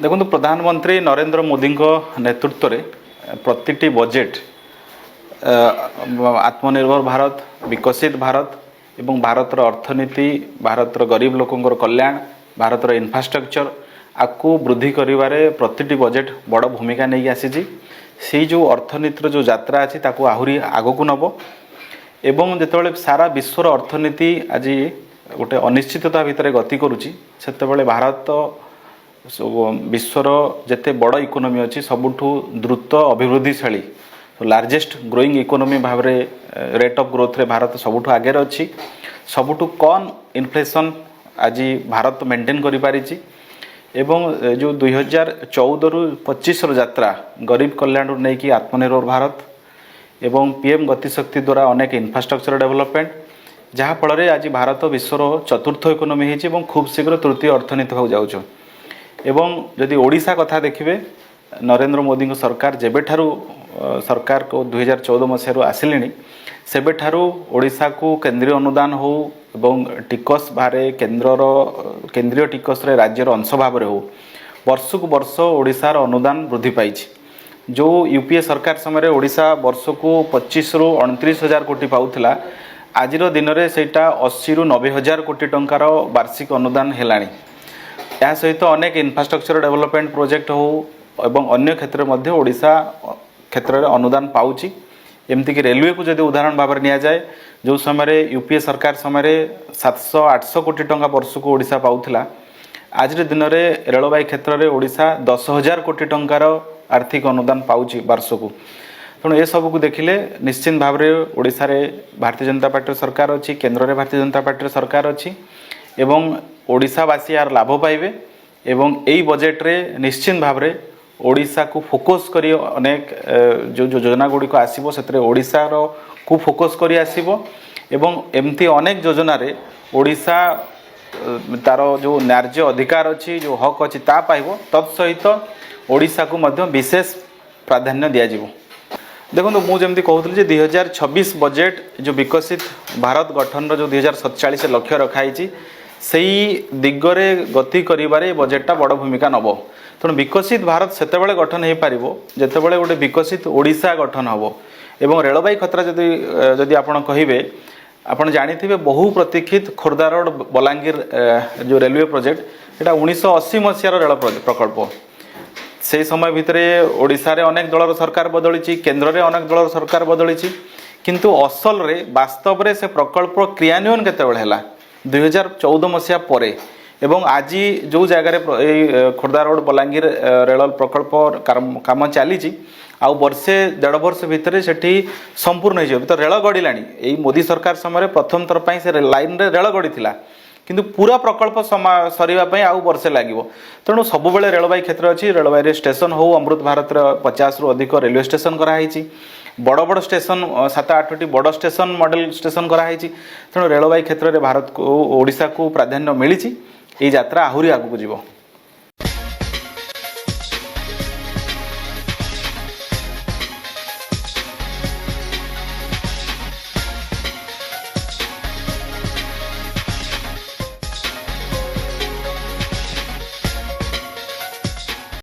देखो प्रधानमंत्री नरेंद्र मोदी नेतृत्व में प्रति बजेट आत्मनिर्भर भारत, विकसित भारत एवं भारतर अर्थनीति, भारतर गरीब लोकंर कल्याण, भारतर इंफ्रास्ट्रक्चर आपको वृद्धि करिवारे प्रति बजेट बड़ भूमिका नहीं आसी। से जो अर्थनीतिर जो यात्रा अच्छी ताकू आहरी आगक नब एवं जितेबाला सारा विश्वर अर्थनीति आज गोटे अनिश्चितता भितर गति करुच्ची से भारत विश्वर जिते बड़ इकोनोमी अच्छी सबुठू द्रुत अभिवृद्धिशाली लार्जेस्ट ग्रोइंग इकोनोमी भाव रेट ऑफ ग्रोथ रे भारत सबुठू आगे अच्छी। सबुठू कम इन्फ्लेशन आज भारत मेंटेन करि पारिछि एवं जो 2014 रु 25 यात्रा गरीब कल्याण रू नहीं कि आत्मनिर्भर भारत एवं पीएम गतिशक्ति द्वारा अनेक इंफ्रास्ट्रक्चर डेवलपमेंट जहाँ फल आज भारत विश्वर चतुर्थ इकोनोमी होती खूब शीघ्र तृतीय अर्थनीति हो जाऊँ। एवं जदि ओडिशा कथा देखिए नरेंद्र मोदी सरकार जेबेठारू सरकार को 2014 मसीह आसिले सेबेठारू ओडिशा को केंद्रीय अनुदान हो एवं टिकस बारे केंद्रीय टिकस रे राज्यर अंश भाव हो वर्ष को वर्ष ओडिशार अनुदान वृद्धि पाई। जो यूपीए सरकार समय ओडिशा वर्ष को 25 रु 29 हजार कोटी पाउथिला आज दिन में सेटा 80 रु 90 हजार कोटी टंकार वार्षिक अनुदान हेलाणी। या सहित अनेक इंफ्रास्ट्रक्चर डेवलपमेंट प्रोजेक्ट हो एवं अन्य क्षेत्र में ओडिशा क्षेत्र में अनुदान पाउची। एमती कि रेलवे को जब उदाहरण भाव में जाए जो समय यूपीए सरकार समय 700-800 कोटी टंका वर्ष को ओडिशा पाउथिला आज दिन में रेलवे क्षेत्र में ओडिशा 10,000 कोटी टंकार आर्थिक अनुदान पाउची वर्ष को। तेणु ये सबको देखिले निश्चित भाव में ओडिशा रे भारतीय जनता पार्टी सरकार अच्छी, केंद्र में भारतीय जनता पार्टी सरकार अच्छी एवं ओडिशावासी यार लाभ पाइबे एवं यही बजेट रे निश्चित भाव में ओडिशा को फोकस करी अनेक जो योजना गुड़िक आसो से ओडिशा को फोकस करी आसो एवं एमती अनेक योजना रे ओडिशा तार जो न्याय्य अधिकार अच्छी जो हक अच्छी ता पाइबो तत्सहित ओडिशा को मध्य विशेष प्राधान्य दिज्व। देखो मुझे कहूँ 2026 बजेट जो विकसित भारत गठन जो 2047 लक्ष्य रखाई से दिगरे गति करिबारे बजेटा बड़ भूमिका नब। तेणु विकसित भारत सेतेबेले गठन हो पार जितेबाला गोटे विकसित ओडिशा गठन हम एवं रेलवे खतरा जदि आपण कहे आपड़ जानी बहु प्रतीक्षित खोर्धा रोड बलांगीर जो रेलवे प्रोजेक्ट यहाँ 1980 मसीहार रेल प्रकल्प से समय भितर ओडिशा रे अनेक दलर सरकार बदली केन्द्र में अनेक दलर सरकार बदली किंतु असल रे वास्तव रे से प्रकल्प क्रियान्वयन केतेबेले हैला 2014 मसीहा पर एवं आज जो जगार खोर्धा रोड बलांगीर रेल प्रकल्प काम चली आउ वर्षे 1.5 वर्ष भितर से संपूर्ण हो तो रेल गड़िला यही मोदी सरकार समय प्रथम थर पर से लाइन रे रेल गड़ी थिला किंतु पूरा प्रकल्प सरीवाई आउ वर्षे लगे। तेणु सबुबले रेलवे क्षेत्र अच्छी रेलवे स्टेशन हो अमृत भारत 50 रु अधिक रेलवे स्टेशन कराई बड़ बड़ स्टेशन 7-8टी बड़ स्टेशन मॉडल स्टेशन कराई। तेणु रेलवे क्षेत्र में भारत को ओडिशा को प्राधान्य मिली यात्रा आहरी आगू जीव।